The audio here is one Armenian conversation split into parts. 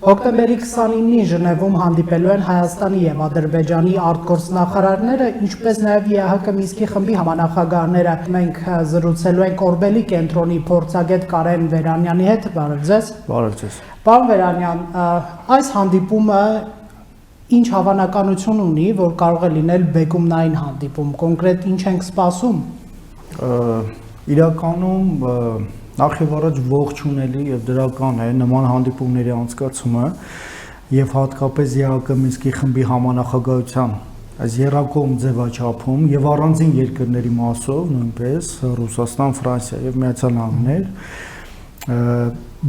Հոկտեմբերի 29-ին Ժնևում հանդիպելու են Հայաստանի և Ադրբեջանի արտգործնախարարները, ինչպես նաև ԵԱՀԿ Մինսկի խմբի համանախագահները։ Մենք զրուցելու ենք Օրբելի կենտրոնի փորձագետ Կարեն Վերանյանի հետ։ Բարև ձեզ։ Բարև ձեզ։ Պարոն Վերանյան, այս հանդիպումը ինչ հավանականություն ունի, որ կարող է լինել բեկումնային հանդիպում, կոնկրետ ինչ ենք սպասում։ Իրականում նախ եւ առաջ ողջունելի եւ դրական է նման հանդիպումների անցկացումը եւ հատկապես ԵԱՀԿ Մինսկի խմբի համանախագահության այս երակողմ ձևաչափում եւ առանձին երկրների մասով նույնպես Ռուսաստան, Ֆրանսիա եւ Միացյալ Նահանգներ,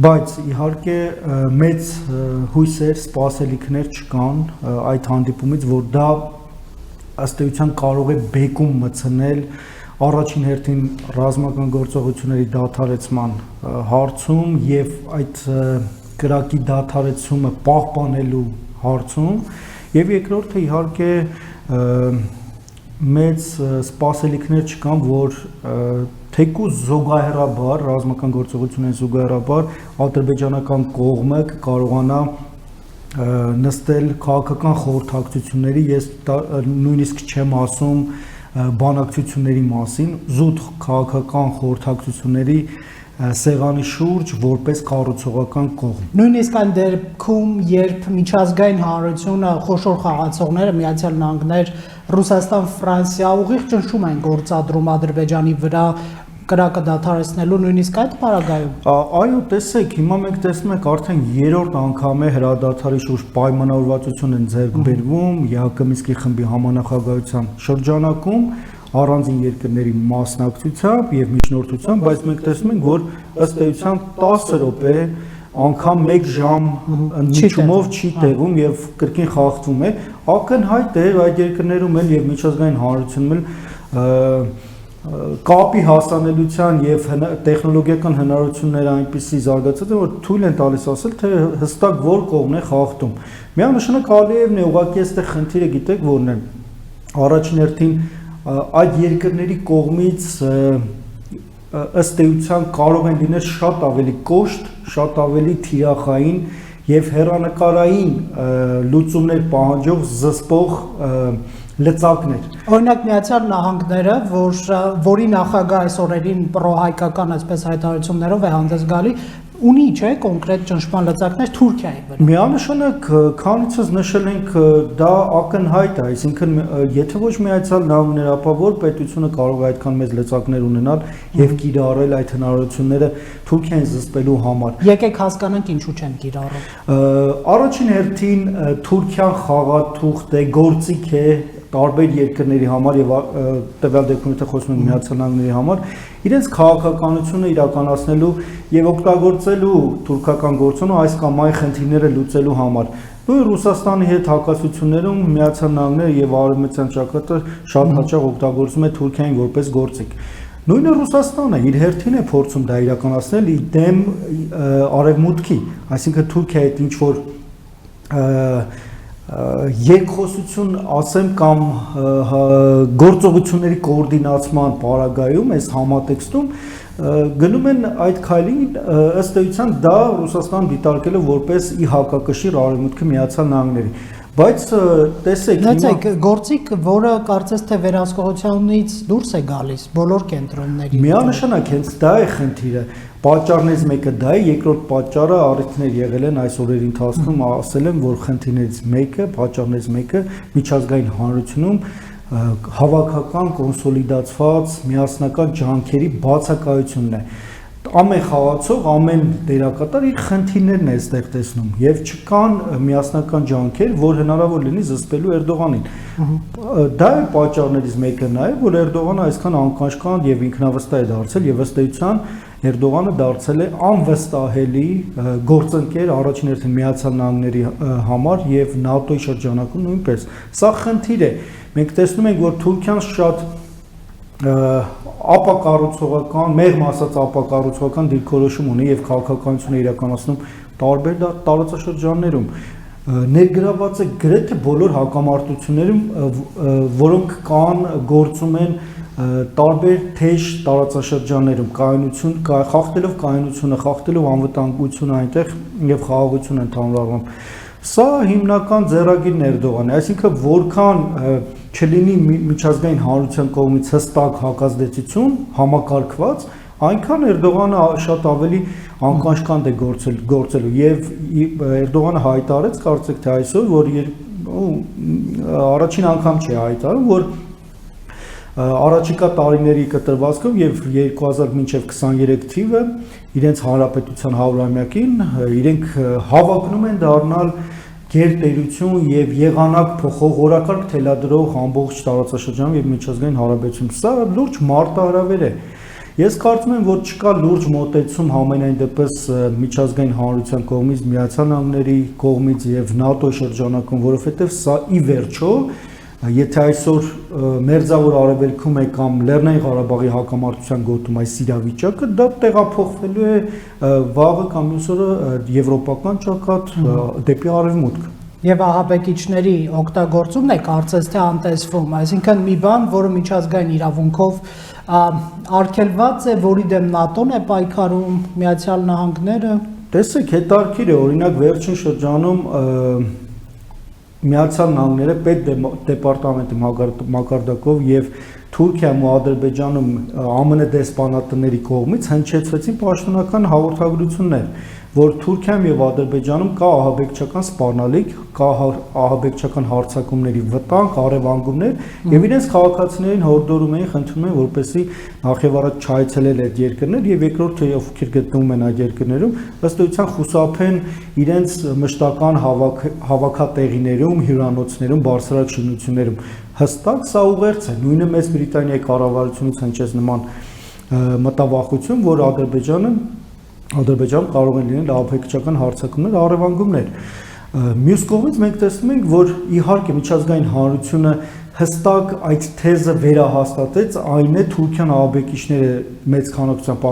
բայց իհարկե մեծ հույսեր, սպասելիքներ չկան այդ հանդիպումից, որ դա ըստ էության կարող է բեկում մտցնել առաջին հերթին ռազմական գործողությունների դադարեցման հարցում եւ այդ կրակի դադարեցումը պահպանելու հարցում եւ երկրորդը իհարկե մեծ սպասելիքներ չկան, որ թեկուզ զուգահեռաբար ռազմական գործողությունների զուգահեռաբար ադրբեջանական կողմը կարողանա նստել քաղաքական խորհրդակցությունների, ես նույնիսկ չեմ ասում բանակցությունների մասին, զուտ քաղաքական խորհրդակցությունների սեղանի շուրջ որպես կառուցողական կողմ։ Նույնիսկ այն դեպքում, երբ միջազգային հանրությունը խոշոր խաղացողները Միացյալ Նահանգներ, Ռուսաստան, Ֆրանսիա ուղիղ ճնշում են գործադրում Ադրբեջանի վրա կրակը դադարեցնելու նույնիսկ այդ պարագայում։ Այո, տեսեք, հիմա մենք տեսնում ենք արդեն երրորդ անգամ է հրադադարի շուրջ պայմանավորվածություն են ձեռք բերվում ԵԱՀԿ Մինսկի խմբի համանախագահության շրջանակում առանձին երկրների մասնակցությամբ եւ միջնորդությամբ, բայց մենք տեսնում ենք, որ ըստ էության 10 րոպե անգամ 1 ժամ ընդմիջումով չի տեղում եւ կրկին խախտվում է։ Ակնհայտ է այդ երկրներում էլ եւ միջազգային հանրությունում էլ կապի հասանելիության եւ տեխնոլոգիական հնարավորությունները այնպեսի զարգացած են, որ թույլ են տալիս ասել, թե հստակ որ կողմն է խախտում։ Միանշանակ Ալիևն է ուղղակի այստեղ խնդիրը գիտեք որն է։ Առաջին հերթին այդ երկրների կողմից ըստ էության կարող են լինել շատ ավելի կոշտ, շատ ավելի թիրախային եւ հեռանկարային լուծումներ պահանջող զսպող լծակներ։ Օրինակ Միացյալ Նահանգները, որի նախագահ այս օրերին պրոհայկական այսպես հայտարարություններով է հանդես գալի, ունի չէ կոնկրետ ճնշման լծակներ Թուրքիայի վրա։ Միանշանակ, քանիցս նշել ենք, դա ակնհայտ է, այսինքն եթե ոչ Միացյալ Նահանգները, ապա որ պետությունը կարող է այդքան մեծ լծակներ ունենալ եւ կիրառել այդ հնարավորությունները Թուրքիային զսպելու համար։ Եկեք հասկանանք ինչու չեն կիրառում։ Առաջին հերթին Թուրքիան խաղաթուղթ է, գործիք է տարբեր երկրների համար եւ տվյալ դեպքում եթե խոսում ենք Միացյալ Նահանգների համար, իրենց քաղաքականությունը իրականացնելու եւ օգտագործելու թուրքական գործոնը այս կամ այն խնդիրները լուծելու համար։ Նույն Ռուսաստանի հետ հակասություններում Միացյալ Նահանգները եւ Արևմտյան ճակատը շատ հաճախ օգտագործում է Թուրքիային որպես գործիք։ Նույնը Ռուսաստանը իր հերթին է փորձում դա իրականացնել իդեմ Արևմուտքի, այսինքն Թուրքիայի հետ ինչ որ երկխոսություն ասեմ կամ գործողությունների կոորդինացման պարագայում այս համատեքստում գնում են այդ քայլին ըստ էության դա Ռուսաստան դիտարկել է որպես ի հակակշիռ Արևմուտքի Միացյալ Նահանգների, բայց տեսեք գործիք, որը կարծես թե վերահսկողությունից դուրս է գալիս բոլոր կենտրոնների։ Միանշանակ հենց դա է խնդիրը։ Պատճառներից մեկը դա է, երկրորդ պատճառը առիթներ եղել են այս օրերի ընթացքում, ասել եմ, որ խնդիրներից մեկը, պատճառներից մեկը միջազգային հանրությունում հավաքական կոնսոլիդացված միասնական ջանքերի բացակայությունն է։ Ամեն խաղացող, ամեն դերակատար իր խնդիրներն է այստեղ տեսնում եւ չկան միասնական ջանքեր, որ հնարավոր լինի զսպելու Էրդողանին։ Դա է պատճառներից մեկը նաեւ, որ Էրդողանը այսքան անկաշկանդ եւ ինքնավստահ է դարձել եւ ըստ էության Էրդողանը դարձել է անվստահելի գործընկեր առաջին հերթին Միացյալ Նահանգների համար եւ ՆԱՏՕ-ի շրջանակում նույնպես։ Սա խնդիր է։ Մենք տեսնում ենք, որ Թուրքիան շատ ապակառուցողական, մեղմ ասած ապակառուցողական դիրքորոշում ունի եւ քաղաքականություն է իրականացնում տարբեր տարածաշրջաններում։ Ներգրաված է գրեթե բոլոր հակամարտություններում, որոնք կան, գործում են տարբեր թեժ տարածաշրջաններում կայունություն խախտելով կայունությունը, խախտելով անվտանգությունը այնտեղ եւ խաղաղությունը ընդհանուր առմամբ։ Սա հիմնական ձեռագիրն Էրդողանի, այսինքն որքան չլինի միջազգային հանրության կողմից հստակ հակազդեցություն համակարգված, այնքան Էրդողանը շատ ավելի անկաշկանդ է գործելու եւ Էրդողանը հայտարարեց կարծեք թե այսօր, որ առաջին անգամ չի հայտարարում, որ առաջիկա տարիների կտրվածքով եւ 2000 մինչեւ 23 թիվը իրենց հանրապետության 100-ամյակին իրենք հավակնում են դառնալ գերտերություն եւ եղանակ փոխող օրակարգ թելադրող ամբողջ տարածաշրջանում եւ միջազգային հարաբերությունում։ Սա լուրջ մարտահրավեր է։ Ես կարծում եմ, որ չկա լուրջ մոտեցում համենայն դեպս միջազգային հանրության կողմից, Միացյալ Նահանգների կողմից եւ ՆԱՏՕ շրջանակում, որովհետեւ սա ի վերջո եթե այսօր Մերձավոր Արևելքում է կամ Լեռնային Ղարաբաղի հակամարտության գոտում այս իրավիճակը, դա տեղափոխվելու է վաղը կամ մյուս օրը եվրոպական ճակատ դեպի արևմուտք։ Եվ ահաբեկիչների օգտագործումն է կարծես թե անտեսվում, այսինքն մի բան, որը միջազգային իրավունքով արգելված է, որի դեմ ՆԱՏՕ-ն է պայքարում, Միացյալ Նահանգները։ Տեսեք, հետարքիր է, օրինակ վերջին շրջանում Միացյալ Նահանգները պետդեպարտամենտի մակարդակով եւ Թուրքիայում ու Ադրբեջանում ԱՄՆ դեսպանատների կողմից հնչեցվեցին պաշտոնական հաղորդագրություններ, որ Թուրքիայում եւ Ադրբեջանում կա ահաբեկչական սպառնալիք, կա ահաբեկչական հարձակումների վտանգ, առևանգումներ եւ իրենց քաղաքացիներին հորդորում էին, խնդրում էին, որպեսզի նախ եւ առաջ չայցելել այդ երկրներ եւ երկրորդ թե ովքեր գտնվում են այդ երկրներում, ըստ էության խուսափեն իրենց մշտական հավաքատեղիներում, հյուրանոցներում, բարձրակ շինություններում։ Հստակ սա ուղերձ է, նույնը Մեծ Բրիտանիայի կառավարությունից հնչեց նման մտավախություն, որ Ադրբեջանում կարող են լինել ահաբեկչական հարձակումներ, առևանգումներ։ Մյուս կողմից մենք տեսնում ենք, որ իհարկե միջազգային հանրությունը հստակ այդ թեզը վերահաստատեց, այն է Թուրքիան ահաբեկիչները մեծ քանակությամբ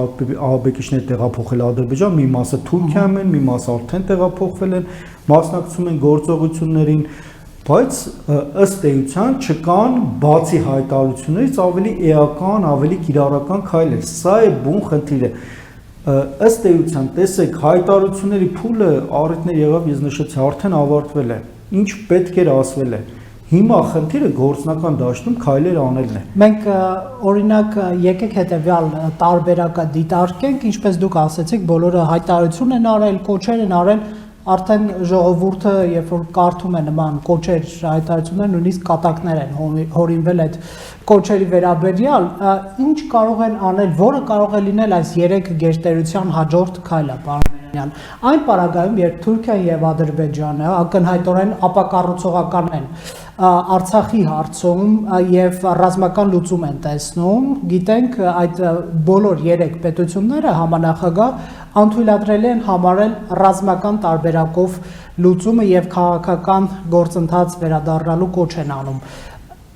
ահաբեկիչներ տեղափոխել Ադրբեջան, մի մասը Թուրքիայում են, մի մասը արդեն տեղափոխվել են, մասնակցում են գործողություններին, բայց ըստ էության չկան բացի հայտարարություններից ավելի էական, ավելի կիրառական քայլեր։ Սա է բուն խնդիրը։ Ըստ էության, տեսեք, հայտարարությունների փուլը առիթներ եղավ, ես նշեցի, արդեն ավարտվել է։ Ինչ պետք էր ասվել է։ Հիմա խնդիրը գործնական դաշտում քայլեր անելն է։ Մենք օրինակ եկեք հետևյալ տարբերակը դիտարկենք, ինչպես դուք ասեցիք, բոլորը հայտարարություն են արել, կոչեր են արել, արդեն ժողովուրդը, երբ որ կարդում է նման կոչեր, հայտարարություններ, նույնիսկ կատակներ են հորինվել այդ կոչերի վերաբերյալ, ինչ կարող են անել, որը կարող է լինել այս 3 գերտերության հաջորդ քայլը, պարոն Միրոնյան։ Այն պարագայում, երբ Թուրքիան եւ Ադրբեջանը ակնհայտորեն ապակառուցողական են Արցախի հարցում եւ ռազմական լուծում են տեսնում, գիտենք այդ բոլոր 3 պետությունները համանախագահ անթույլատրել են համարել ռազմական տարբերակով լուծումը եւ քաղաքական գործընթաց վերադառնալու կոչ են անում։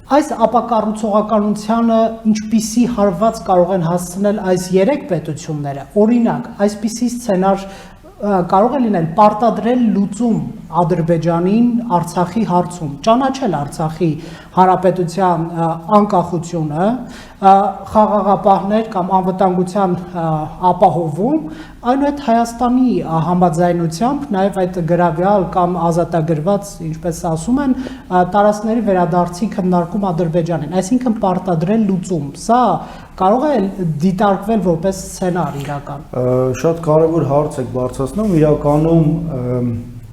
Այս ապակառուցողականությանը ինչպիսի հարված կարող են հասցնել այս 3 պետությունները։ Օրինակ, այսպիսի սցենար կարող է լինել պարտադրել լուծում Ադրբեջանին Արցախի հարցում, ճանաչել Արցախի հանրապետության անկախությունը, խաղաղապահներ կամ անվտանգության ապահովում, այնուհետ Հայաստանի համաձայնությամբ նաև այդ գրավյալ կամ ազատագրված, ինչպես ասում են, տարածքների վերադարձի քննարկում Ադրբեջանին, այսինքն պարտադրել լուծում։ Սա կարող է դիտարկվել որպես սցենար իրական։ Շատ կարևոր հարց եք բարձրացնում, իրականում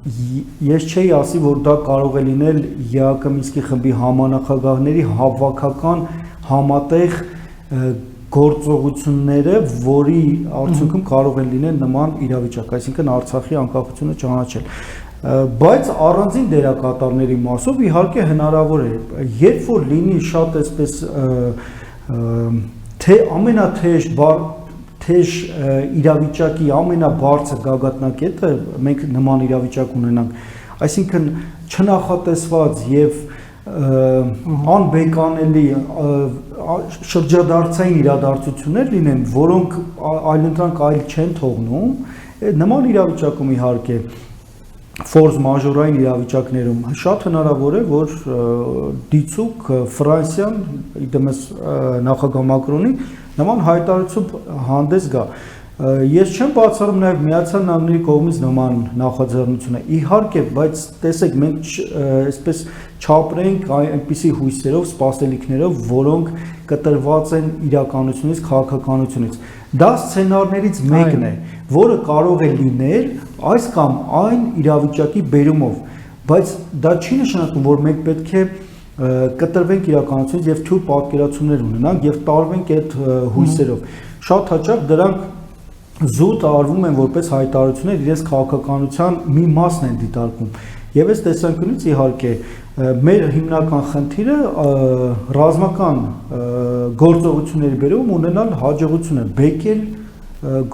ես չէի ասի, որ դա կարող է լինել ԵԱԿ Մինսկի խմբի համանախագահների հավաքական համատեղ գործողությունները, որի արդյունքում կարող են լինել նման իրավիճակ, այսինքն Արցախի անկախությունը ճանաչել։ Բայց առանձին դերակատարների մասով իհարկե հնարավոր է, երբ որ լինի շատ այսպես թե ամենաթեժ իրավիճակի ամենաբարձր գագաթնակետը մենք նման իրավիճակ ունենանք, այսինքն չնախատեսված եւ անբեկանելի շրջադարձային իրադարձություններ լինեն, որոնք այլընտրանք այլ չեն թողնում, նման իրավիճակում իհարկե force majeure-ային իրավիճակներում շատ հնարավոր է որ դիցուկ Ֆրանսիան իդեմս նախագահ Մակրոնի նման հայտարարությամբ հանդես գա ես չեմ բացառում նաև Միացյալ Նահանգների կողմից նման նախաձեռնություն է իհարկե բայց տեսեք մենք այսպես չապրենք այնպիսի հույսերով սպասելիքներով որոնք կտրված են իրականությունից քաղաքականությունից դա սցենարներից մեկն է որը կարող է լինել այս կամ այն իրավիճակի բերումով բայց դա չի նշանակում որ մենք պետք է կտրվենք իրականությունից եւ թույլ պատկերացումներ ունենանք եւ տարվենք այդ հույսերով շատ հաճախ դրանք զուտ արվում են որպես հայտարարություններ իրենց քաղաքականության մի մասն են դիտարկում եւ այս տեսանկյունից իհարկե մեր հիմնական խնդիրը ռազմական գործողությունների բերում ունենալ հաջողությունը բեկել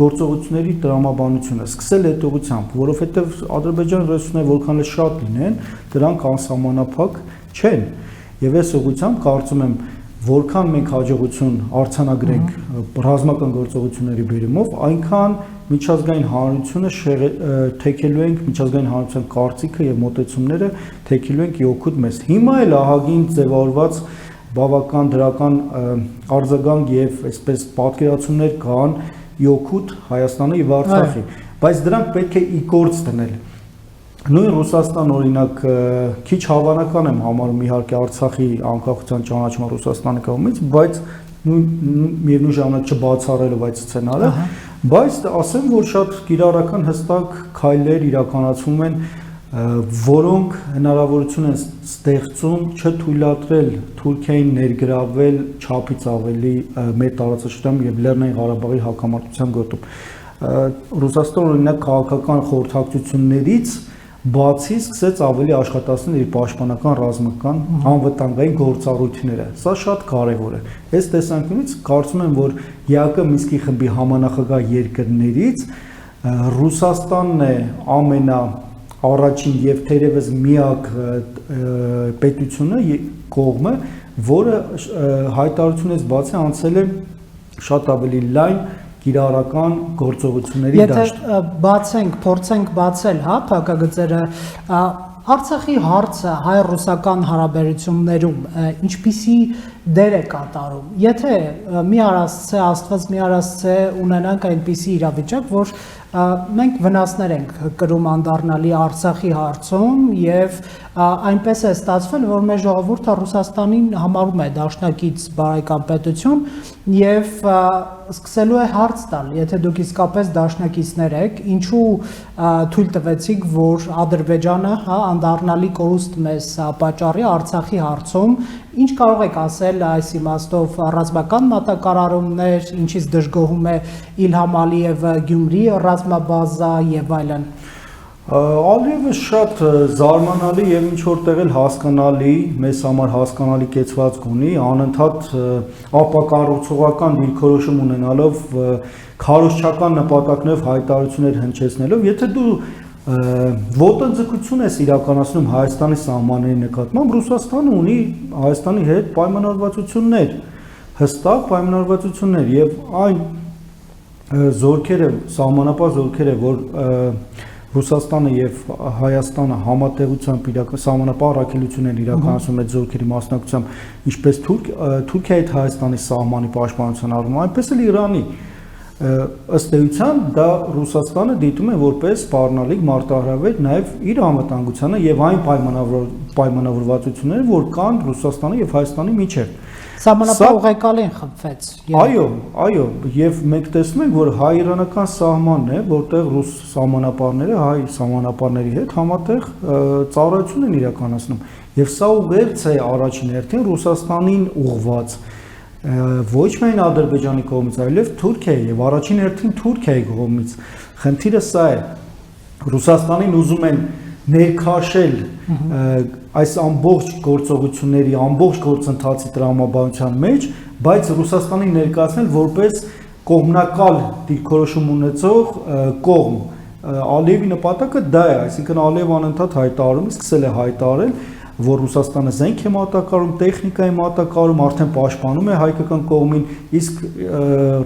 գործողությունների տրամաբանությունը սկսել այդ ուղղությամբ որովհետեւ Ադրբեջանի ռեսուրսները որքան էլ շատ լինեն դրանք անսահմանափակ չեն եւ այս ուղղությամբ կարծում եմ որքան մենք հաջողություն արձանագրենք ռազմական գործողությունների բերումով այնքան միջազգային հանրությունը թեքելու ենք միջազգային հանրության կարծիքը եւ մոտեցումները թեքելու ենք իօգուտ մեզ հիմա էլ ահագին ձևավորված բավական դրական արձագանք եւ այսպես պատկերացումներ կան իօգուտ Հայաստանի եւ Արցախի բայց դրանք պետք է իգործ դնել նույն Ռուսաստան օրինակ քիչ հավանական եմ համարում իհարկե Արցախի անկախության ճանաչումը Ռուսաստանի կողմից բայց միևնույն ժամանակ չբացառելով այդ սցենարը բայց ասեմ որ շատ կիրառական հստակ քայլեր իրականացվում են որոնք հնարավորություն են ստեղծում չթույլատրել Թուրքիային ներգրավել չափից ավելի մեր տարածաշրջանում եւ Լեռնային Ղարաբաղի հակամարտության գոտում Ռուսաստանը օրինակ քաղաքական խորհրդակցություններից բացի սկսեց ավելի աշխատացնել իր պաշտպանական ռազմական անվտանգային գործառույթները սա շատ կարևոր է այս տեսանկյունից կարծում եմ որ ԵԱԿ Մինսկի խմբի համանախագահ երկրներից Ռուսաստանն է ամենաառաջին եւ թերևս միակ պետությունը կողմը որը հայտարարությունից բացի անցել է շատ ավելի լայն կիրառական գործողությունների դաշտ։ Եթե բացենք, փորձենք բացել, հա, փակագծերը, Արցախի հարցը հայ-ռուսական հարաբերություններում ինչպիսի դեր է կատարում։ Եթե մի արածցե, Աստված մի արածցե ունենանք այնպիսի իրավիճակ, որ մենք վնասներ ենք կրում անդառնալի Արցախի հարցում եւ այնպես է ստացվել, որ մեր ժողովուրդը Ռուսաստանին համարում է դաշնակից բարեկամ պետություն եւ սկսելու է հարց տալ, եթե դուք իսկապես դաշնակիցներ եք, ինչու թույլ տվեցիք, որ Ադրբեջանը, հա, անդառնալի կորուստ մեզ պատճառի Արցախի հարցում, ինչ կարող եք ասել այս իմաստով ռազմական մատակարարումներ, ինչից դժգոհում է Իլհամ Ալիևը Գյումրի ռազմաբազա եւ այլն։ Ալիևը շատ զարմանալի եւ ինչ որտեղ էլ հասկանալի, մեզ համար հասկանալի կեցվածք ունի, անընդհատ ապակառուցողական դիրքորոշում ունենալով քարոզչական նպատակներով հայտարարություններ հնչեցնելով, եթե դու ոտնձգություն ես իրականացնում Հայաստանի սահմանների նկատմամբ, Ռուսաստանը ունի Հայաստանի հետ պայմանավորվածություններ, հստակ պայմանավորվածություններ եւ այն զորքերը, սահմանապահ զորքերը, որ Ռուսաստանը եւ Հայաստանը համատեղությամբ սահմանապահ առաքելություններ իրականացնում այդ զորքերի մասնակցությամբ, ինչպես Թուրքիայի հետ Հայաստանի սահմանի պաշտպանության առումով, այնպես էլ Իրանի ըստ էության դա Ռուսաստանը դիտում է որպես սպառնալիք մարտահրավեր նաև իր անվտանգությանը եւ այն պայմանավորվածությունները, որ կան Ռուսաստանի եւ Հայաստանի միջեւ։ Սահմանապահ ուղեկալին խփվեց։ Այո, եւ մենք տեսնում ենք, որ հայ-իրանական սահմանն է, որտեղ ռուս սահմանապահները հայ սահմանապահների հետ համատեղ ծառայություն են իրականացնում։ Եվ սա ուղերձ է առաջին հերթին Ռուսաստանին ուղղված ոչ միայն Ադրբեջանի կողմից, այլև Թուրքիայի եւ առաջին հերթին Թուրքիայի կողմից։ Խնդիրը սա է։ Ռուսաստանին ուզում են ներքաշել այս ամբողջ գործողությունների, ամբողջ գործընթացի տրամաբանության մեջ, բայց Ռուսաստանին ներկայացնել որպես կողմնակալ դիրքորոշում ունեցող կողմ։ Ալիևի նպատակը դա է, այսինքն Ալիևը անընդհատ հայտարարում է, սկսել է հայտարարել, որ Ռուսաստանը զենք է մատակարարում, տեխնիկա է մատակարարում, արդեն պաշտպանում է հայկական կողմին, իսկ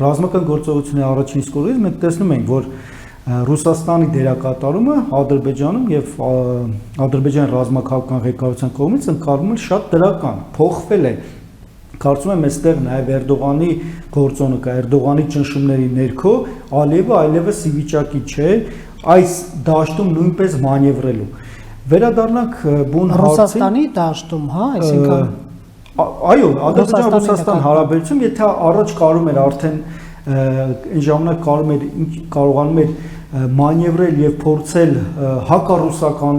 ռազմական գործողությունների առաջին իսկ օրերից մենք տեսնում ենք, որ Ռուսաստանի դերակատարումը Ադրբեջանում եւ Ադրբեջանի ռազմաքաղաքական ղեկավարության կողմից ընկալվում է շատ դրական, փոխվել է։ Կարծում եմ այստեղ նաև Էրդողանի գործոնը կա, Էրդողանի ճնշումների ներքո Ալիևը այլևս ի վիճակի չէ այս դաշտում նույնպես մանևրելու։ Վերադառնանք բուն հարցին։ Ռուսաստանի դաշտում, հա, այսինքն Այո, Ադրբեջան-Ռուսաստան հարաբերությունում, եթե առաջ կարում էր արդեն այն ժամանակ կարողանում էր մանևրել եւ փորձել հակառուսական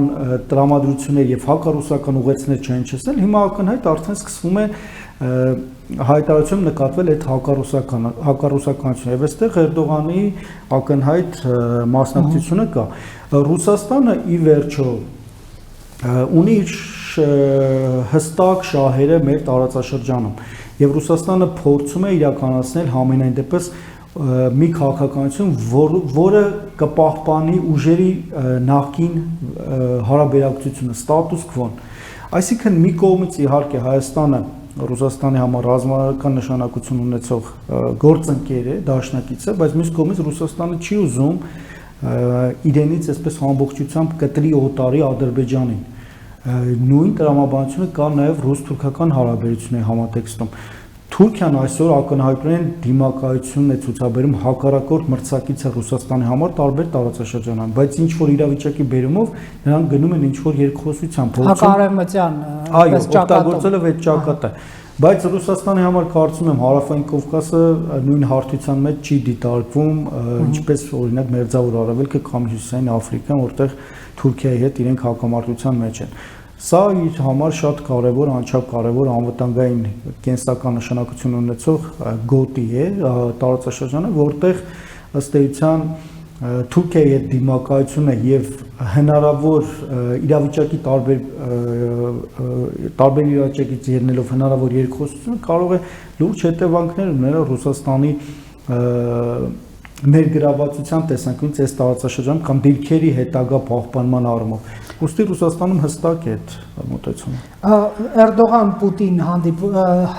տրամադրություններ եւ հակառուսական ուղերձներ չհնչեցնել, հիմա ակնհայտ արդեն սկսվում է հայտարարություն նկատվել այդ հակառուսականությունը եւ այստեղ Էրդողանի ակնհայտ մասնակցությունը կա։ Ռուսաստանը ի վերջո ունի իր հստակ շահերը մեր տարածաշրջանում եւ Ռուսաստանը փորձում է իրականացնել համենայն դեպս մի քաղաքականություն, որը կպահպանի ուժերի նախկին հարաբերակցությունը, ստատուս քվոն։ Այսինքն մի կողմից իհարկե Հայաստանը Ռուսաստանի համար ռազմական նշանակություն ունեցող գործընկեր է, դաշնակից է, բայց մյուս կողմից Ռուսաստանը չի ուզում իրենից այսպես ամբողջությամբ կտրի օտարի Ադրբեջանին։ Նույն տրամաբանությունը կա նաև ռուս-թուրքական հարաբերությունների համատեքստում։ Թուրքիան այսօր ակնհայտորեն դիմակայությունն է ցուցաբերում հակառակորդ մրցակիցը Ռուսաստանի համար տարբեր տարածաշրջաններում, բայց ինչ որ իրավիճակի բերումով նրանք գնում են ինչ որ երկխոսության փորձում հակարևմտյան օգտագործելով այդ ճակատը, բայց Ռուսաստանի համար կարծում եմ Հարավային Կովկասը նույն հարթության մեջ չի դիտարկվում, ինչպես օրինակ Մերձավոր Արևելքը կամ Հյուսիսային Աֆրիկան, որտեղ Թուրքիայի հետ իրենք հակամարտության մեջ են։ Սա իր համար շատ կարևոր, անչափ կարևոր անվտանգային կենսական նշանակություն ունեցող գոտի է տարածաշրջանը, որտեղ ըստ էության Թուրքիայի հետ դիմակայությունը եւ հնարավոր իրավիճակի տարբեր իրավիճակից ելնելով հնարավոր երկխոսությունը կարող է լուրջ հետևանքներ ունենալ Ռուսաստանի ներգրավվածության տեսանկյունից այս տարածաշրջանում կամ դիրքերի հետագա պահպանման առումով։ Ուստի Ռուսաստանում հստակ է այդ մոտեցումը։ Էրդողան-Պուտին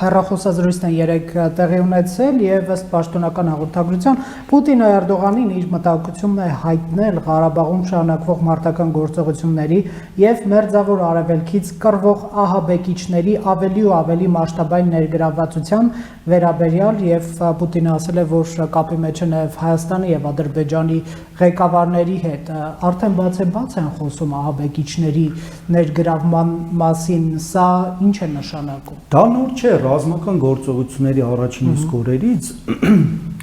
հեռախոսազրույցն է երեք տեղի ունեցել եւ ըստ պաշտոնական հաղորդագրության Պուտինը Էրդողանին իր մտահոգությունն է հայտնել Ղարաբաղում շարունակվող մարտական գործողությունների եւ Մերձավոր Արևելքից կռվող ահաբեկիչների ավելի ու ավելի մասշտաբային ներգրավվածության վերաբերյալ եւ Պուտինը ասել է, որ կապի մեջ է նաեւ Հայաստանի եւ Ադրբեջանի ղեկավարների հետ արդեն բաց են խոսում ահաբեկիչների ներգրավման մասին, սա ինչ է նշանակում։ Դա նոր չէ, ռազմական գործողությունների առաջին իսկ օրերից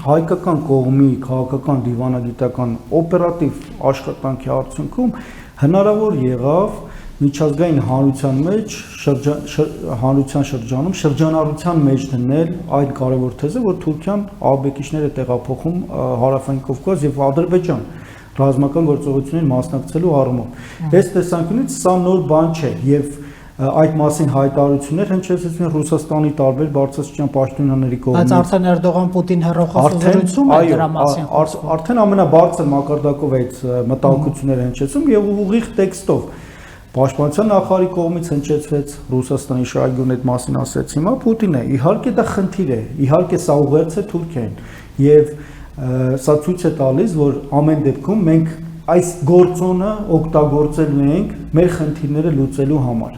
հայկական կողմի քաղաքական դիվանագիտական օպերատիվ աշխատանքի արդյունքում հնարավոր եղավ միջազգային հանրության մեջ հանրության շրջանում շրջանառության մեջ դնել այդ կարևոր թեզը, որ Թուրքիան ահաբեկիչներ է տեղափոխում Հարավային Կովկաս եւ Ադրբեջան ռազմական գործողություններին մասնակցելու առումով։ Այս տեսանկյունից սա նոր բան չէ եւ այդ մասին հայտարարություններ հնչեցրեցին Ռուսաստանի տարբեր բարձրաստիճան պաշտոնյաների կողմից։ Բայց արդեն Էրդողան-Պուտին հեռախոսազրույցում է դրա մասին խոսում։ Արդեն ամենաբարձր մակարդակով այդ մտահոգությունները հնչեցում եւ ուղիղ տեքստով Պաշտպանության նախարարի կողմից հնչեցվեց Ռուսաստանի շահագուն այդ մասին ասեց հիմա Պուտինը։ Իհարկե դա խնդիր է, իհարկե սա ուղերձ է Թուրքիային եւ սա ցույց է տալիս, որ ամեն դեպքում մենք այս գործոնը օգտագործելու ենք մեր խնդիրները լուծելու համար։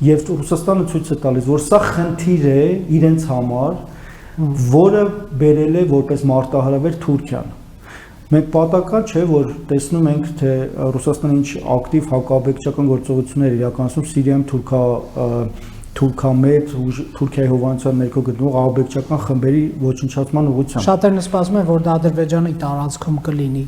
Եվ Ռուսաստանը ցույց է տալիս, որ սա խնդիր է իրենց համար, որը բերել է որպես մարտահրավեր Թուրքիան։ Մենք պատահական չէ, որ տեսնում ենք, թե Ռուսաստանը ինչ ակտիվ հակաաբեկչական գործողություններ իրականացնում Սիրիայում թուրքամետ Թուրքիայի հովանոցության ներքո գտնվող ահաբեկչական խմբերի ոչնչացման ուղղությամբ։ Շատերն սպասում են, որ դա Ադրբեջանի տարածքում կլինի։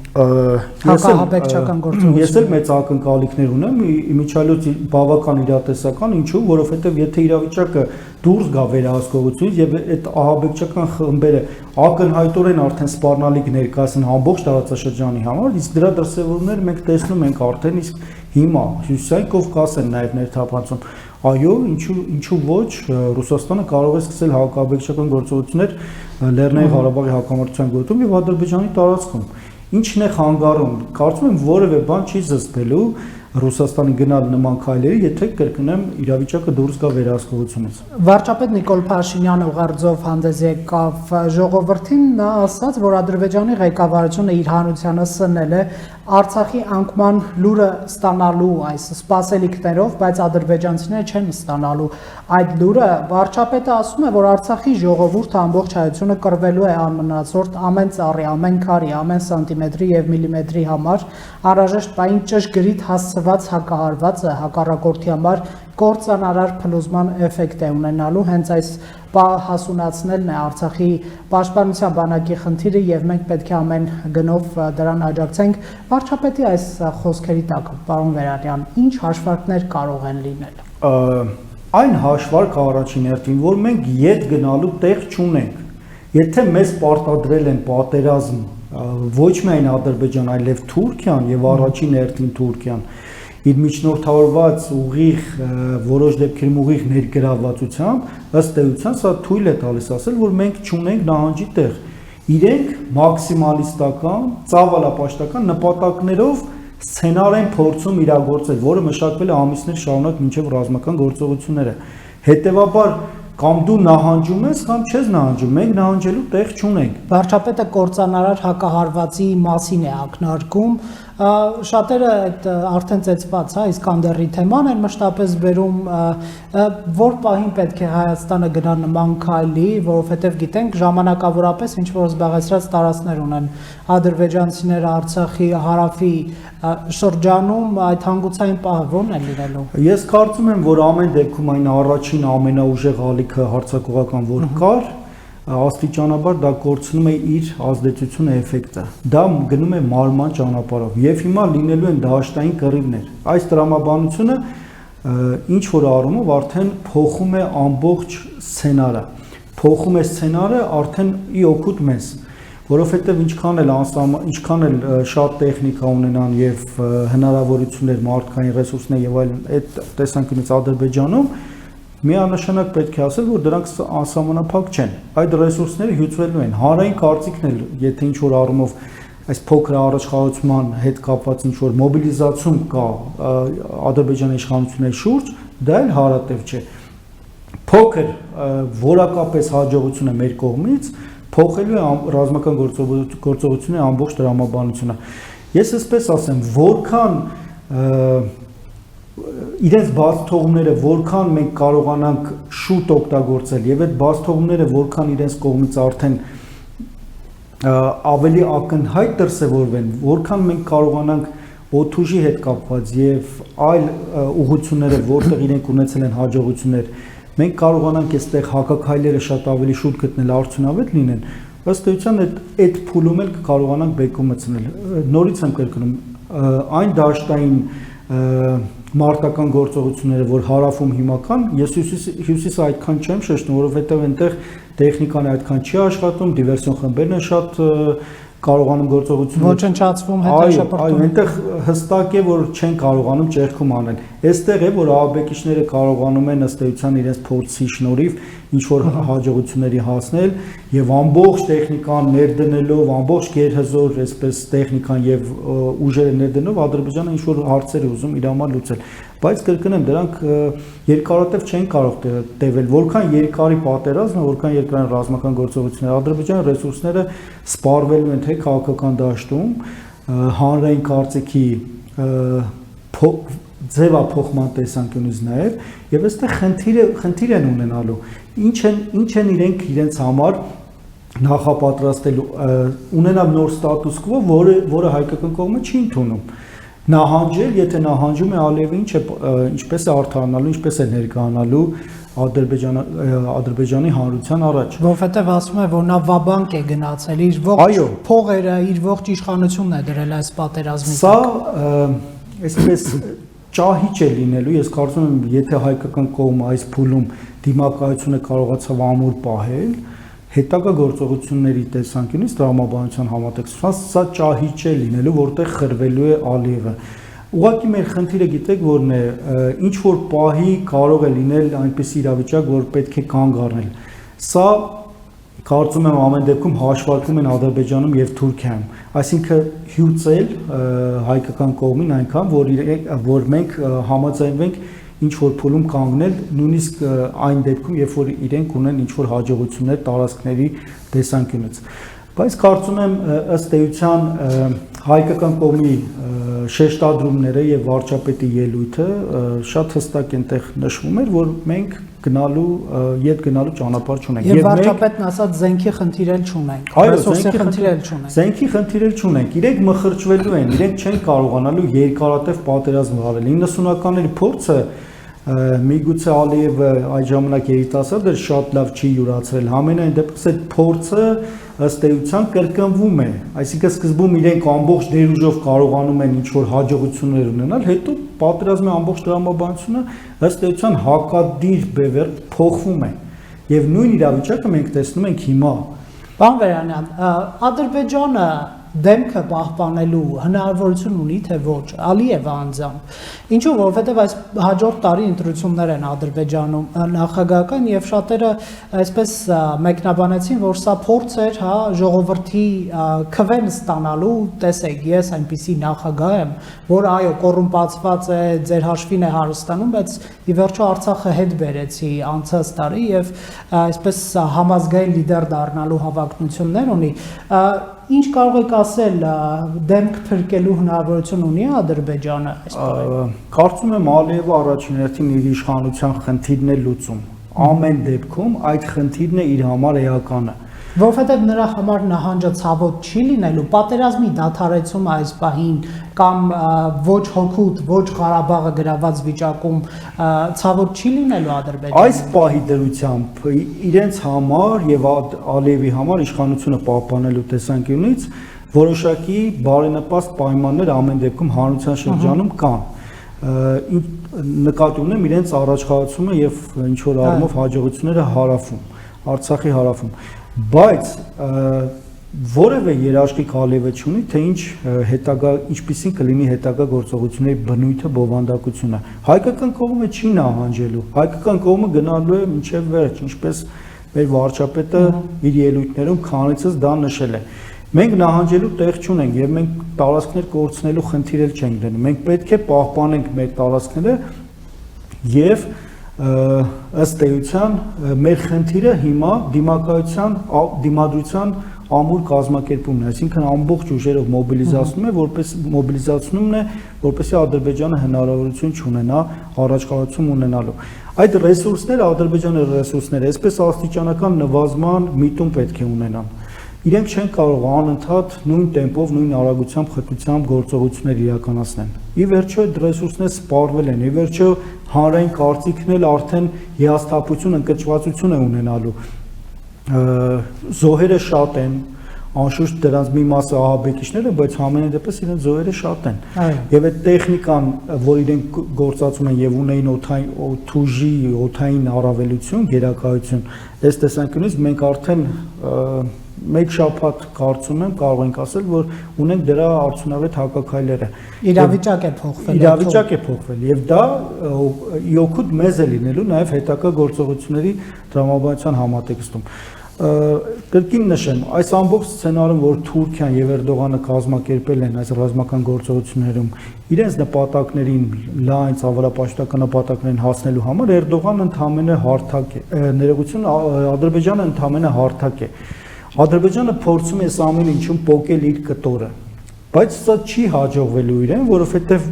Հակաաբեկչական գործողություն։ Ես էլ մեծ ակնկալիքներ ունեմ, իմիջիայլոց բավական իրատեսական, ինչու, որովհետև եթե իրավիճակը դուրս գա վերահսկողությունից եւ այդ ահաբեկչական խմբերը ակնհայտորեն արդեն սպառնալիք ներկայացնեն ամբողջ տարածաշրջանի համար, իսկ դրա դրսևորումները մենք տեսնում ենք արդեն իսկ հիմա Հյուսիսային Կովկասն նաեւ ներթափանցում։ Այո, ինչու ոչ, Ռուսաստանը կարող է սկսել հակաաբեկչական գործողություններ Լեռնային Ղարաբաղի հակամարտության գոտում եւ Ադրբեջանի տարածքում։ Ինչն է խանգարում։ Կարծում եմ որևէ բան չի զսպելու Ռուսաստանի գնալ նման քայլերի, եթե կրկնեմ իրավիճակը դուրս գա վերահսկողությունից։ Վարչապետ Նիկոլ Փաշինյանը ուղերձով հանդես եկավ ժողովրդին, նա ասաց, որ Ադրբեջանի ղեկավարությունը իր հանրությանը սնել է Արցախի անկման լուրը ստանալու այս սպասելիքներով, բայց ադրբեջանցիները չեն ստանալու այդ լուրը։ Վարչապետը ասում է, որ Արցախի ժողովուրդը ամբողջ հայությունը կռվելու է անմնացորդ ամեն ծառի, ամեն քարի, ամեն սանտիմետրի եւ միլիմետրի համար, անհրաժեշտ պահին ճշգրիտ հասցված հակահարվածը հակառակորդի համար կործանարար փլուզման էֆեկտ է ունենալու, հենց այս հասունացնելն է Արցախի պաշտպանության բանակի խնդիրը եւ մենք պետք է ամեն գնով դրան աջակցենք։ Վարչապետի այս խոսքերի տակ, պարոն Վերանյան, ինչ հաշվարկներ կարող են լինել։ Այն հաշվարկը առաջին հերթին, որ մենք ետ գնալու տեղ չունենք։ Եթե մեզ պարտադրել են պատերազմ ոչ միայն Ադրբեջան, այլև Թուրքիան եւ առաջին հերթին Թուրքիան իր միջնորդավորված ուղիղ որոշ դեպքերում ուղիղ ներգրավվածությամբ ըստ էության սա թույլ է տալիս ասել, որ մենք չունենք նահանջի տեղ։ Իրենք մաքսիմալիստական, ծավալապաշտական նպատակներով սցենար են փորձում իրագործել, որը մշակվել է ամիսներ շարունակ մինչև ռազմական գործողությունները։ Հետևաբար կամ դու նահանջում ես, կամ չես նահանջում, մենք նահանջելու տեղ չունենք։ Վարչապետը կործանարար հակահարվածի մասին է ակնարկում, շատերը այդ արդեն ծեծված, Իսկանդերի թեման են մշտապես բերում, որ պահին պետք է Հայաստանը գնա նման քայլի, որովհետև գիտենք ժամանակավորապես ինչ որ զբաղեցրած տարածքներ ունեն ադրբեջանցիները Արցախի հարավի շրջանում, այդ հանգուցային պահը ո՞րն է լինելու։ Ես կարծում եմ, որ ամեն դեպքում այն առաջին ամենաուժեղ ալիքը հարձակողական որ կար, աստիճանաբար դա կորցնում է իր ազդեցությունը էֆեկտը։ Դա գնում է մարման ճանապարհով եւ հիմա լինելու են դաշտային կռիվներ։ Այս տրամաբանությունը ինչ որ առումով արդեն փոխում է ամբողջ սցենարը։ Փոխում է սցենարը արդեն ի օգուտ մեզ, որովհետեւ ինչքան էլ շատ տեխնիկա ունենան եւ հնարավորություններ, մարդկային ռեսուրսներ եւ այլն այդ տեսանկյունից Ադրբեջանում միանշանակ պետք է ասել, որ դրանք անսահմանափակ չեն։ Այդ ռեսուրսները հյուսվելու են։ Հանրային կարծիքն էլ, եթե ինչ որ առումով այս փոքր առաջխաղացման հետ կապված ինչ որ մոբիլիզացում կա Ադրբեջանի իշխանությունների շուրջ, դա էլ հարատև չէ։ Փոքր որակապես հաջողությունը մեր կողմից փոխելու է ռազմական գործողությունների ամբողջ տրամաբանությունը։ Ես այսպես ասեմ, որքան իրենց բաց թողումները որքան մենք կարողանանք շուտ օգտագործել եւ այդ բաց թողումները որքան իրենց կողմից արդեն ավելի ակնհայտ դրսևորվեն, որքան մենք կարողանանք օթուժի հետ կապված եւ այլ ուղղությունները, որտեղ իրենք ունեցել են հաջողություններ, մենք կարողանանք այստեղ հակաքայլերը շատ ավելի շուտ գտնել, արդյունավետ լինեն, ըստ էության այդ փուլում էլ կարողանանք բեկում մտցնել։ Նորից եմ կրկնում, այն դաշտային մարտական գործողությունները, որ հարավում հիմա կան, ես հյուսիսը այդքան չեմ շեշտում, որովհետև այնտեղ տեխնիկան այդքան չի աշխատում, դիվերսիոն խմբերն են շատ կարողանում գործողություններ ոչնչացվում, հետաշապրտում։ Այո, այնտեղ հստակ է, որ չեն կարողանում ճեղքում անել։ Այստեղ է, որ ահաբեկիչները կարողանում են ըստ էության իրենց փորձի շնորհիվ ինչ որ հաջողությունների հասնել եւ ամբողջ տեխնիկան ներդնելով, ամբողջ գերհզոր այսպես տեխնիկան եւ ուժերը ներդնելով Ադրբեջանը ինչ որ հարցեր է ուզում իր համար լուծել։ Բայց կրկնեմ, դրանք երկարատև չեն կարող տևել, որքան երկարի պատերազմը, որքան երկարային ռազմական գործողությունները, Ադրբեջանի ռեսուրսները սպառվելու են թե քաղաքական դաշտում, հանրային կարծիքի ձևափոխման տեսանկյունից նաև եւ այստեղ խնդիր են ունենալու ինչ են իրենց համար նախապատրաստելու ունենալ նոր ստատուս կվո, որը հայկական կողմը չի ընդունում նահանջել, եթե նահանջում է Ալիևը ինչպես է արդարանալու, ինչպես է ներկայանալու Ադրբեջանի հանրության առաջ։ Որովհետև ասում է, որ նա վաբանկ է գնացել, իր ողջ փողերը, իր ողջ իշխանությունն է դրել այս պատերազմի։ Սա այսպես ճահիճ է լինելու, ես կարծում եմ, եթե հայկական կողմը այս փուլում դիմակայությունը կարողացավ ամուր պահել, հետագա գործողությունների տեսանկյունից տրամաբանության համատեքստով սա ճահիճ է լինելու, որտեղ խրվելու է Ալիևը։ Ուղղակի մեր խնդիրը գիտեք որն է, ինչ որ պահի կարող է լինել այնպես իրավիճակ, որ պետք է կանգ առնել։ Սա Կարծում եմ ամեն դեպքում հաշվարկում են Ադրբեջանում եւ Թուրքիայում, այսինքն հյուծել հայկական կողմին այնքան, որ մենք համաձայնվենք ինչ որ փուլում կանգնել, նույնիսկ այն դեպքում, երբ որ իրենք ունեն ինչ որ հաջողություններ տարածքների տեսանկյունից։ Բայց կարծում եմ ըստ էության հայկական կողմի շեշտադրումները եւ վարչապետի ելույթը շատ հստակ այնտեղ նշվում էր, որ մենք ետ գնալու ճանապարհ չունենք։ Եվ վարչապետն ասաց զենքի խնդիրել չունենք։ Այո, զենքի խնդիրել չունենք։ Զենքի խնդիրել չունենք։ Իրենք մխրճվելու են, իրենք չեն կարողանալու երկարատև պատերազմ վարել։ 90-ականների փորձը միգուցե Ալիևը այդ ժամանակ երիտասարդ էր, շատ լավ չի յուրացրել։ Համենայն դեպս այդ փորձը ըստ էության կրկնվում է, այսինքն սկզբում իրենք ամբողջ ներուժով կարողանում են ինչ-որ հաջողություններ ունենալ, հետո պատերազմի ամբողջ տրամաբանությունը ըստ էության հակադիր բևեռ փոխվում է։ Եվ նույն իրավիճակը մենք տեսնում ենք հիմա։ Պարոն Վերանյան, Ադրբեջանը դեմքը պահպանելու հնարավորություն ունի թե ոչ, Ալիևը անձամբ։ Ինչու, որովհետև այս հաջորդ տարի ընտրություններ են Ադրբեջանում նախագահական եւ շատերը այսպես մեկնաբանեցին, որ սա փորձ էր, հա, ժողովրդի քվեն ստանալու, տեսեք, ես այնպիսի նախագահ եմ, որ այո, կոռումպացված է, ձեր հաշվին է հարստանում, բայց ի վերջո Արցախը հետ բերեցի անցած տարի եւ այսպես համազգային լիդեր դառնալու հավակնություններ ունի։ Ինչ կարող եք ասել, դեմք փրկելու հնարավորություն ունի Ադրբեջանը այս բանը։ Կարծում եմ Ալիևը առաջին հերթին իր իշխանության խնդիրն է լուծում։ Ամեն դեպքում այդ խնդիրն է իր համար էականը։ Որովհետև նրա համար նահանջը ցավոտ չի լինելու, պատերազմի դադարեցումը այս պահին կամ ոչ հոգուտ, ոչ Ղարաբաղը գրաված վիճակում ցավոտ չի լինելու Ադրբեջանը։ Այս պահի դրությամբ իրենց համար եւ Ալիևի համար իշխանությունը պահպանելու տեսանկյունից որոշակի բարենպաստ պայմաններ ամեն դեպքում հանրության շրջանում կան։ Նկատի ունեմ իրենց առաջխաղացումը եւ ինչ որ առումով հաջողությունները հարավում, Արցախի հարավում։ Բայց որևէ երաշխիք Ալիևը չունի, թե ինչպիսին կլինի հետագա գործողությունների բնույթը, բովանդակությունը։ Հայկական կողմը չի նահանջելու, հայկական կողմը գնալու է մինչև վերջ, ինչպես մեր վարչապետը իր ելույթներում քանիցս դա նշել է։ Մենք նահանջելու տեղ չունենք եւ մենք տարածքներ կորցնելու խնդիր էլ չենք դնում։ Մենք պետք է պահպանենք մեր տարածքները եւ ըստ էության մեր խնդիրը հիմա դիմադրության ամուր կազմակերպումն է, այսինքն ամբողջ ուժերով մոբիլիզացնումն է, որպեսզի Ադրբեջանը հնարավորություն չունենա առաջխաղացում ունենալու։ Այդ ռեսուրսները, Ադրբեջանի ռեսուրսները, այսպես աստիճանական նվազման միտում պետք է ունենան։ Իրենք չեն կարող անընդհատ նույն տեմպով, նույն արագությամբ, խտությամբ գործողություններ իրականացնել։ Ի վերջո այդ ռեսուրսները սպառվել են, ի վերջո հանրային կարծիքն էլ արդեն հիասթափություն, ընկճվածություն է ունենալու։ Զոհերը շատ են, անշուշտ դրանց մի մասը ահաբեկիչներ են, բայց համենայն դեպս իրենց զոհերը շատ են։ Եվ այդ տեխնիկան, որ իրենք գործածում են եւ ունեին օդային առավելություն, գերակայություն, այս տեսանկյունից մենք արդեն մեկ շաբաթ կարծում եմ կարող ենք ասել, որ ունենք դրա արդյունավետ հակաքայլերը։ Իրավիճակ է փոխվել։ Իրավիճակ է փոխվել եւ դա իօգուտ մեզ է լինելու նաեւ հետագա գործողությունների տրամաբանության համատեքստում։ Կրկին նշեմ, այս ամբողջ սցենարում, որ Թուրքիան եւ Էրդողանը կազմակերպել են այս ռազմական գործողություններում, իրենց նպատակներին, լայն ծավալապաշտական նպատակներին հասնելու համար Էրդողանը ընդհանրապես հարթակ է, ներողություն, Ադրբեջանը ընդհանրապես հարթակ է։ Ադրբեջանը փորձում է ամեն ինչում փոկել իր կտորը, բայց սա չի հաջողվելու իրեն, որովհետեւ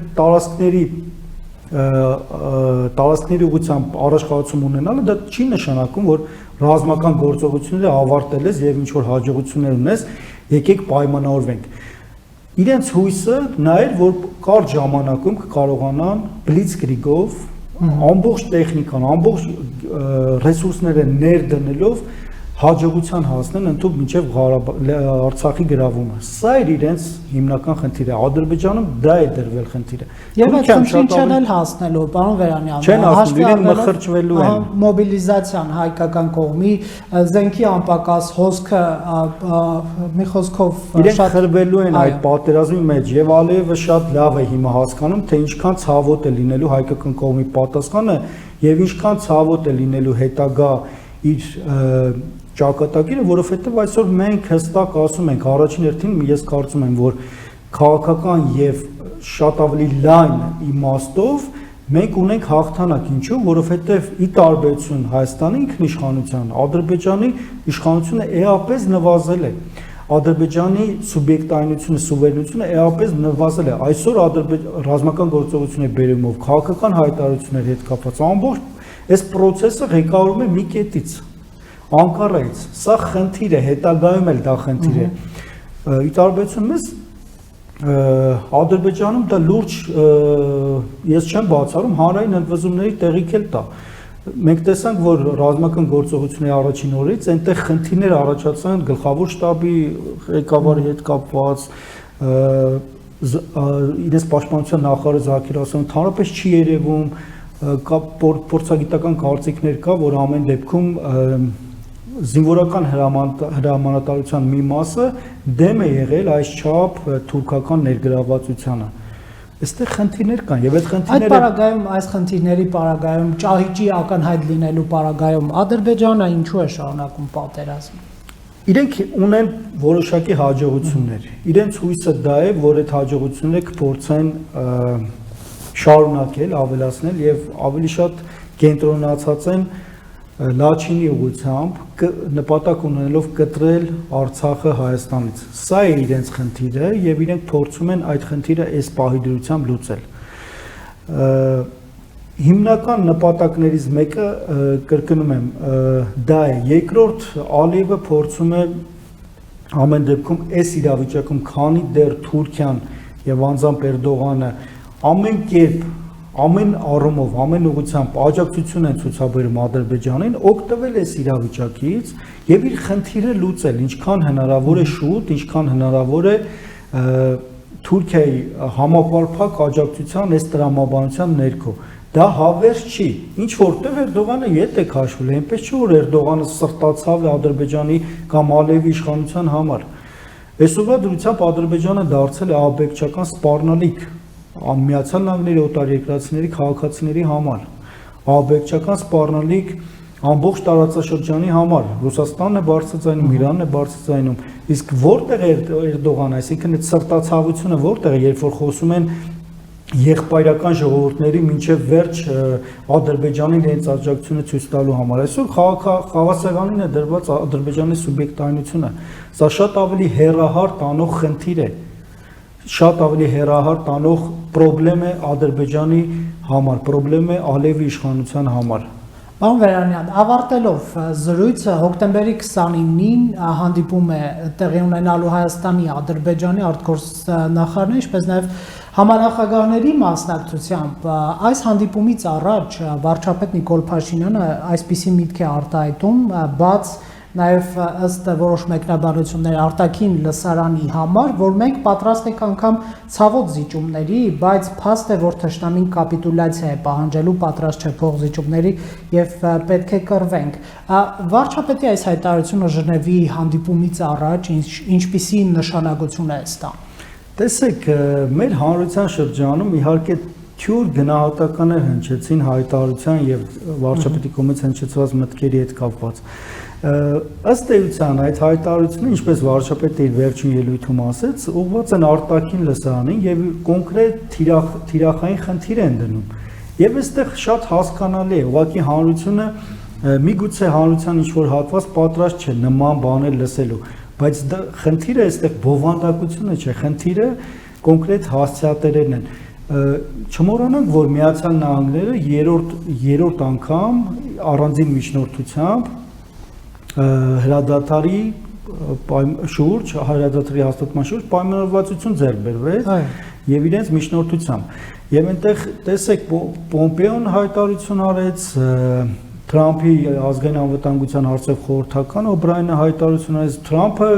տարածքների ուղղությամբ առաջխաղացում ունենալը դա չի նշանակում, որ ռազմական գործողությունները ավարտել ես եւ ինչ որ հաջողություններ ունես, եկեք պայմանավորվենք։ Իրենց հույսը նա էր, որ կարճ ժամանակում կկարողանան բլիցկրիգով ամբողջ տեխնիկան, ամբողջ ռեսուրսները ներդնելով հաջողության հասնեն ընդհանուր մինչև Արցախի գրավումը։ Սա էր իրենց հիմնական խնդիրը։ Ադրբեջանում դա է դրվել խնդիրը։ Եվ այդ խնդրին չեն էլ հասնելու, պարոն Վերանյան։ Չեն հասնելու, իրենք մխրճվելու են։ Մոբիլիզացիան հայկական կողմի, զենքի անպակաս հոսքը, մի խոսքով իրենք խրվելու են այդ պատերազմի մեջ եւ Ալիևը շատ լավ է հիմա հասկանում, թե ինչքան ցավոտ է լինելու հայկական կողմի պատասխանը եւ ինչքան ցավոտ է լինելու հետագա իր ճակատագիրը, որովհետև այսօր մենք հստակ ասում ենք առաջին հերթին ես կարծում եմ, որ քաղաքական եւ շատ ավելի լայն իմաստով մենք ունենք հաղթանակ, ինչու, որովհետև ի տարբերություն Հայաստանի ինքնիշխանության, Ադրբեջանի իշխանությունը էապես նվազել է։ Ադրբեջանի սուբյեկտայնությունը, սուվերենությունը էապես նվազել է։ Այսօր ռազմական գործողությունների բերումով քաղաքական հայտարարությունների հետ կապված ամբողջ այս process-ը ղեկավարում է մի կետից, Անկարայից։ Սա խնդիր է, հետագայում էլ դա խնդիր է։ Ի տարբերություն մեզ Ադրբեջանում դա լուրջ ես չեմ բացառում հանրային ընդվզումների տեղիք էլ տա։ Մենք տեսանք, որ ռազմական գործողությունների առաջին օրից այնտեղ խնդիրներ առաջացան գլխավոր շտաբի ղեկավարի հետ կապված, իրենց պաշտպանության նախարարը Զաքիր Ասլանյանը ընդհանրապես չի երևում, փորձագիտական կարծիքներ կա, որ ամեն դեպքում զինվորական հրամանատարության մի մասը դեմ է եղել այսչափ թուրքական ներգրավվածությանը։ Այստեղ խնդիրներ կան եւ այդ խնդիրները Այդ պարագայում այս խնդիրների պարագայում ճահիճի ակնհայտ լինելու պարագայում Ադրբեջանը ինչու է շարունակում պատերազմ։ Իրենք ունեն որոշակի հաջողություններ։ Իրենց հույսը դա է, որ այդ հաջողությունները կփորձեն շարունակել, ավելացնել եւ ավելի շատ կենտրոնացած են Լաչինի ուղղությամբ նպատակ ունենալով կտրել Արցախը Հայաստանից։ Սա է իրենց խնդիրը եւ իրենք փորձում են այդ խնդիրը այս պահի դրությամբ լուծել։ Հիմնական նպատակներից մեկը կրկնում եմ, դա է։ Երկրորդ Ալիևը փորձում է ամեն դեպքում այս իրավիճակում, քանի դեռ Թուրքիան եւ անձամբ Էրդողանը ամեն կերպ ամեն առումով, ամեն ուղղությամբ աջակցություն են ցուցաբերում Ադրբեջանին, օգտվել է իրավիճակից եւ իր խնդիրը լուծել, ինչքան հնարավոր է շուտ, ինչքան հնարավոր է Թուրքիայի համապարփակ աջակցության այս տրամաբանության ներքո։ Դա հավերժ չի։ Ինչ որտեղ Էրդողանը ետ է քաշվել, այնպես չէ որ Էրդողանը սրտացավ է Ադրբեջանի կամ Ալիևի իշխանության համար։ Այսօրվա դրությամբ Ադրբեջանը դարձել է աբեկչական սպառնալիք Միացյալ Նահանգների օտարերկրացիների քաղաքացիների համար, աբեկչական սպառնալիք ամբողջ տարածաշրջանի համար, Ռուսաստանն է բարձրացնում, Իրանն է բարձրացնում, իսկ որտեղ է Էրդողանը, այսինքն այդ սրտացավությունը որտեղ է, երբ որ խոսում են եղբայրական ժողովուրդների մինչև վերջ Ադրբեջանին իրենց աջակցությունը ցույց տալու համար։ Այսօր խաղաղասեղանին է դրված Ադրբեջանի սուբյեկտայնությունը, սա շատ ավելի հեռահար տանող խնդիր է, շատ ավելի հեռահար տանող խնդրեմ է Ադրբեջանի համար, խնդրեմ է Ալիևի իշխանության համար։ Պարոն Վերանյան, ավարտելով զրույցը հոկտեմբերի 29-ին հանդիպում է տեղի ունենալու Հայաստանի, Ադրբեջանի արտգործնախարարների, ինչպես նաև համանախագահների մասնակցությամբ այս հանդիպումից առաջ վարչապետ Նիկոլ Փաշինյանը այսպիսի միտք է արտահայտում, բաց նաև ըստ որոշ մեկնաբանությունների արտաքին լսարանի համար, որ մենք պատրաստ ենք անգամ ցավոտ զիջումների, բայց փաստ է, որ թշնամին կապիտուլյացիա է պահանջելու, պատրաստ չէ փող զիջումների եւ պետք է կռվենք։ Վարչապետի այս հայտարարությունը Ժնևի հանդիպումից առաջ ինչպիսի նշանակություն է ստա։ Տեսեք, մեր հանրության շրջանում իհարկե թյուր գնահատականներ հնչեցին հայտարարության եւ վարչապետի կողմից հնչեցված մտքերի հետ կապված։ Ըստ էության այդ հայտարարությունը, ինչպես վարչապետը իր վերջին ելույթում ասեց, ուղղված են արտաքին լսարանին եւ կոնկրետ թիրախային խնդիր են դնում։ Եվ այստեղ շատ հասկանալի է, ուղղակի հանրությունը միգուցե հանրության ինչ-որ հատված պատրաստ չէ նման բաներ լսելու, բայց դա խնդիրը այստեղ բովանդակությունը չէ, խնդիրը կոնկրետ հասցեատերերն են։ Չմոռանանք, որ Միացյալ Նահանգները երրորդ անգամ առանձին միջնորդությամբ հրադադարի շուրջ, հրադադարի հաստատման շուրջ պայմանավորվածություն ձեռք բերվեց եւ իրենց միջնորդությամբ։ Եվ այնտեղ տեսեք Պոմպեոն հայտարարություն արեց, Թրամփի ազգային անվտանգության հարցով խորհրդական Օբրայենը հայտարարություն արեց, Թրամփը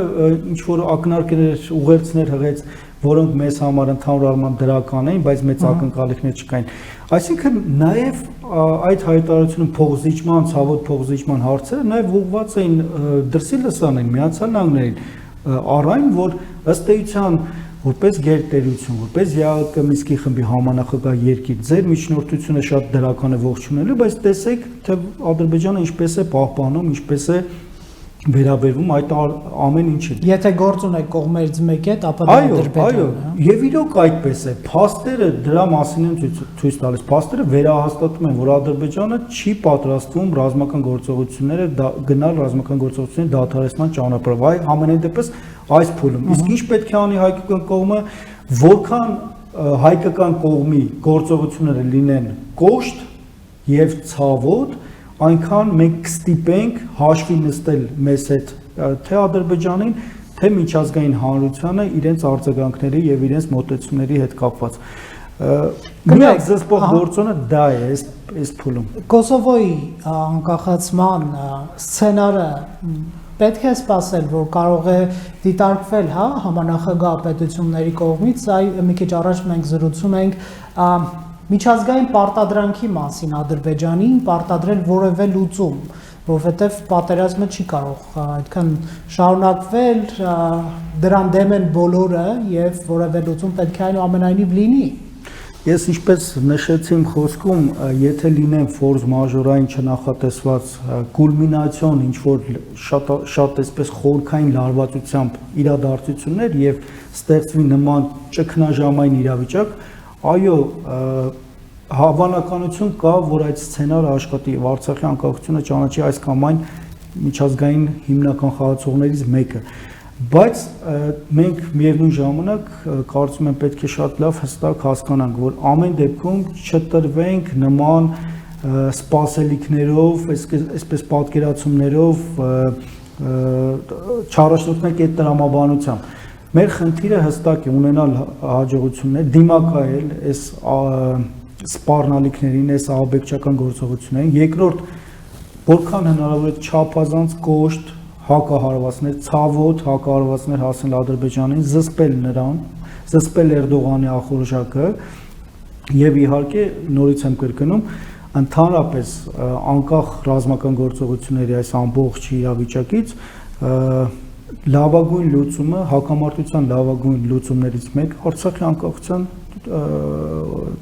ինչ որ ակնարկներ ուղերձներ հղեց, որոնք մեզ համար ընդհանուր առմամբ դրական էին, բայց մեծ ակնկալիքներ չկային։ Այսինքն նաև այդ հայտարարությունում փողզիջման, ցավոտ փողզիջման հարցերը նաև ուղղված էին դրսի լսանին, Միացյալ Նահանգներին, առայն որ ըստ էության որպես գերտերություն, որպես ԵԱՀԿ Մինսկի խմբի համանախագահ երկիր, ձեր միջնորդությունը շատ դրական է ողջունելու, բայց տեսեք, թե Ադրբեջանը ինչպես է պահպանում, ինչպես է վերաբերվում այդ ամեն ինչին։ Եթե գործ ունեք կողմերից մեկի հետ, ապա դա Այո, Ադրբեջանն է։ եւ իրոք այդպես է։ Փաստերը դրա մասին են ցույց տալիս։ Փաստերը վերահաստատում են, որ Ադրբեջանը չի պատրաստվում ռազմական գործողությունները գնալ ռազմական գործողությունների դադարեցման ճանապարհով։ Այ ամենայն դեպս այս փուլում։ Իսկ ինչ պետք է անի հայկական կողմը, որքան հայկական կողմի գործողությունները լինեն կոշտ եւ ցավոտ, այնքան մենք կստիպենք հաշվի նստել մեզ հետ թե Ադրբեջանին, թե միջազգային հանրությանը իրենց արձագանքների եւ իրենց մոտեցումների հետ կապված։ Միակ զսպող գործոնը դա է այս փուլում։ Կոսովոյի անկախացման սցենարը պետք է սպասել, որ կարող է դիտարկվել, հա, համանախագահ պետությունների կողմից, այ մի քիչ առաջ մենք զրուցում ենք միջազգային պարտադրանքի մասին Ադրբեջանին պարտադրել որևէ լուծում, որովհետև պատերազմը չի կարող այդքան շարունակվել, դրան դեմ են բոլորը եւ որևէ լուծում պետք է այնուամենայնիվ լինի։ Ես ինչպես նշեցի իմ խոսքում, եթե լինեն ֆորս մաժորային չնախատեսված կուլմինացիոն ինչ որ շատ այսպես խորքային լարվածությամբ իրադարձություններ եւ ստեղծվի նման ճգնաժամային իրավիճակ, այո, հավանականություն կա, որ այդ սցենարը աշխատի եւ Արցախի անկախությունը ճանաչի այս կամ այն միջազգային հիմնական խաղացողներից մեկը։ Բայց մենք միևնույն ժամանակ կարծում եմ պետք է շատ լավ հստակ հասկանանք, որ ամեն դեպքում չտրվենք նման սպասելիքներով, այսպես պատկերացումներով չառաջնորդենք այդ տրամաբանությամբ։ Մեր խնդիրը հստակ է ունենալ հաջողություններ, դիմակայել այս սպառնալիքներին, այս ահաբեկչական գործողություններին։ Երկրորդ, որքան հնարավոր է չափազանց կոշտ հակահարվածներ, ցավոտ հակահարվածներ հասնել Ադրբեջանին, զսպել նրան, զսպել Էրդողանի ախորժակը եւ իհարկե նորից եմ կրկնում, ընդհանրապես անկախ ռազմական գործողությունների այս ամբողջ իրավիճակից լավագույն լուծումը, հակամարտության լավագույն լուծումներից մեկը Արցախի անկախության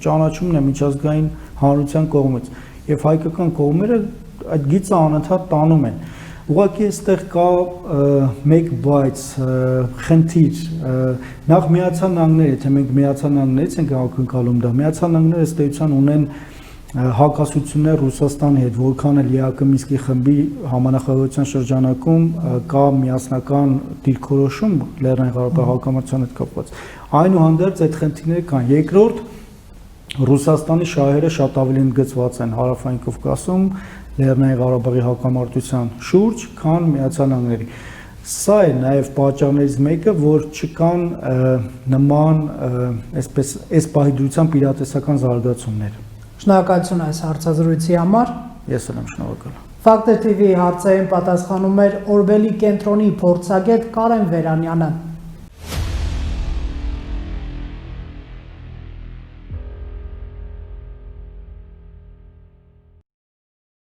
ճանաչումն է միջազգային հանրության կողմից եւ հայկական կողմերը այդ գիծը անընդհատ տանում են։ Ուղղակի այստեղ կա մեկ բայց խնդիր, նախ Միացյալ Նահանգները, եթե մենք Միացյալ Նահանգներից ենք ակնկալում դա, Միացյալ Նահանգները ըստ էության ունեն հակասություններ Ռուսաստանի հետ, որքան էլ ԵԱԿ Մինսկի խմբի համանախագահության շրջանակում կա միասնական դիրքորոշում Լեռնային Ղարաբաղի հակամարտության հետ կապված։ Այնուհանդերձ այդ խնդիրները կան։ Երկրորդ, Ռուսաստանի շահերը շատ ավելի ընդգծված են Հարավային Կովկասում Լեռնային Ղարաբաղի հակամարտության շուրջ, քան Միացյալ Նահանգների։ Սա է նաև պատճառներից մեկը, որ չկան նման այսպես այս պահի դրությամբ իրատեսական զարգացումներ։ Շնորհակալություն այս հարցազրույցի համար։ Ես եմ շնորհակալ։ Factor TV հարցերին պատասխանում էր Օրբելի կենտրոնի փորձագետ Կարեն Վերանյանը։